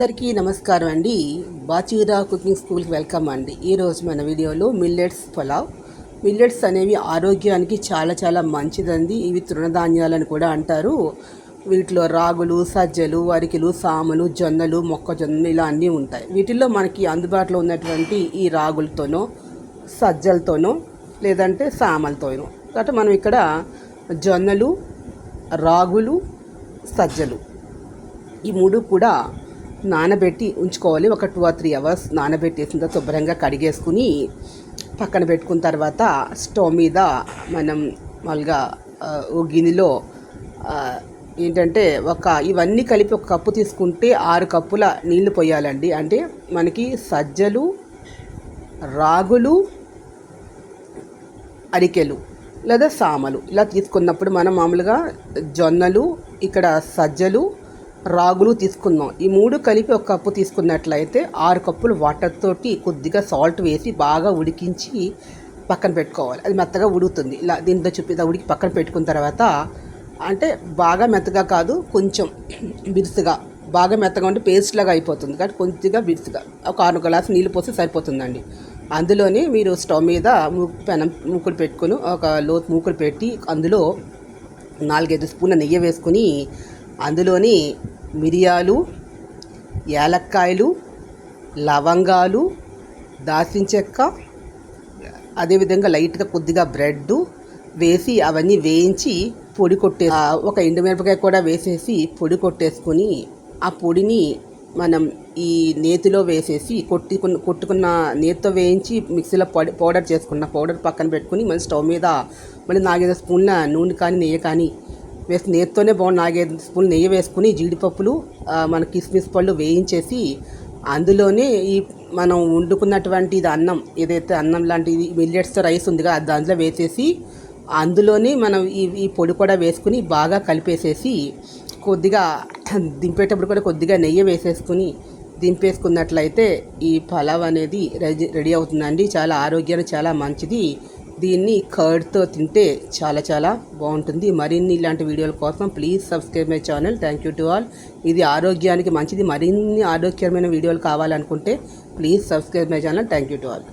అందరికీ నమస్కారం అండి. బాచీరా కుకింగ్ స్కూల్కి వెల్కమ్ అండి. ఈరోజు మన వీడియోలో మిల్లెట్స్ పులావ్. మిల్లెట్స్ అనేవి ఆరోగ్యానికి చాలా చాలా మంచిదండి. ఇవి తృణధాన్యాలని కూడా అంటారు. వీటిలో రాగులు, సజ్జలు, అరికెలు, సామలు, జొన్నలు, మొక్కజొన్నలు ఇలా అన్నీ ఉంటాయి. వీటిల్లో మనకి అందుబాటులో ఉన్నటువంటి ఈ రాగులతోనో సజ్జలతోనో లేదంటే సామలతోనో కాబట్టి మనం ఇక్కడ జొన్నలు, రాగులు, సజ్జలు ఈ మూడు కూడా నానబెట్టి ఉంచుకోవాలి. ఒక 2 or 3 hours నానబెట్టేసిన తర్వాత శుభ్రంగా కడిగేసుకుని పక్కన పెట్టుకున్న తర్వాత స్టవ్ మీద మనం మామూలుగా ఓ గిన్నెలో ఏంటంటే ఇవన్నీ కలిపి ఒక కప్పు తీసుకుంటే 6 కప్పుల నీళ్లు పోయాలండి. అంటే మనకి సజ్జలు, రాగులు, అరికెలు లేదా సామలు ఇలా తీసుకున్నప్పుడు మనం మామూలుగా జొన్నలు, ఇక్కడ సజ్జలు, రాగులు తీసుకుందాం. ఈ మూడు కలిపి ఒక కప్పు తీసుకున్నట్లయితే 6 కప్పులు వాటర్ తోటి కొద్దిగా సాల్ట్ వేసి బాగా ఉడికించి పక్కన పెట్టుకోవాలి. అది మెత్తగా ఉడుకుతుంది. ఇలా దీంతో చూపిదా ఉడికి పక్కన పెట్టుకున్న తర్వాత అంటే బాగా మెత్తగా కాదు, కొంచెం బిరుసుగా. బాగా మెత్తగా ఉంటే పేస్ట్ లాగా అయిపోతుంది కాబట్టి కొద్దిగా బిరుసుగా ఒక 6 గ్లాసు నీళ్ళు పోసి సరిపోతుందండి. అందులోనే మీరు స్టవ్ మీద మూకుడు పెట్టుకొని ఒక లోతు మూకుడు పెట్టి అందులో 4-5 స్పూన్ల నెయ్యి వేసుకొని అందులోని మిరియాలు, యాలక్కాయలు, లవంగాలు, దాల్చిన చెక్క, అదేవిధంగా లైట్గా కొద్దిగా బ్రెడ్ వేసి అవన్నీ వేయించి పొడి ఒక ఎండుమిరపకాయ కూడా వేసేసి పొడి కొట్టేసుకొని ఆ పొడిని మనం ఈ నేతిలో వేసేసి కొట్టుకున్న నేతితో వేయించి మిక్సీలో పౌడర్ చేసుకున్న పౌడర్ పక్కన పెట్టుకుని మళ్ళీ స్టవ్ మీద మళ్ళీ 4-5 స్పూన్ల నూనె కానీ నెయ్యి కానీ వేసి నేతితోనే 4-5 స్పూన్లు నెయ్యి వేసుకుని జీడిపప్పులు మన కిస్మిస్ పళ్ళు వేయించేసి అందులోనే ఈ మనం వండుకున్నటువంటి ఇది అన్నం ఏదైతే అన్నం లాంటిది మిల్లెట్స్తో రైస్ ఉందిగా దాంట్లో వేసేసి అందులోనే మనం ఈ పొడి కూడా వేసుకుని బాగా కలిపేసేసి కొద్దిగా దింపేటప్పుడు కూడా కొద్దిగా నెయ్యి వేసేసుకుని దింపేసుకున్నట్లయితే ఈ పలావ్ అనేది రెడీ అవుతుందండి. చాలా ఆరోగ్యానికి చాలా మంచిది. దీన్ని కర్డ్తో తింటే చాలా చాలా బాగుంటుంది. మరిన్ని ఇలాంటి వీడియోల కోసం please subscribe my channel. Thank you to all. ఇది ఆరోగ్యానికి మంచిది. మరిన్ని ఆరోగ్యమైన వీడియోలు కావాలనుకుంటే please subscribe my channel. Thank you to all.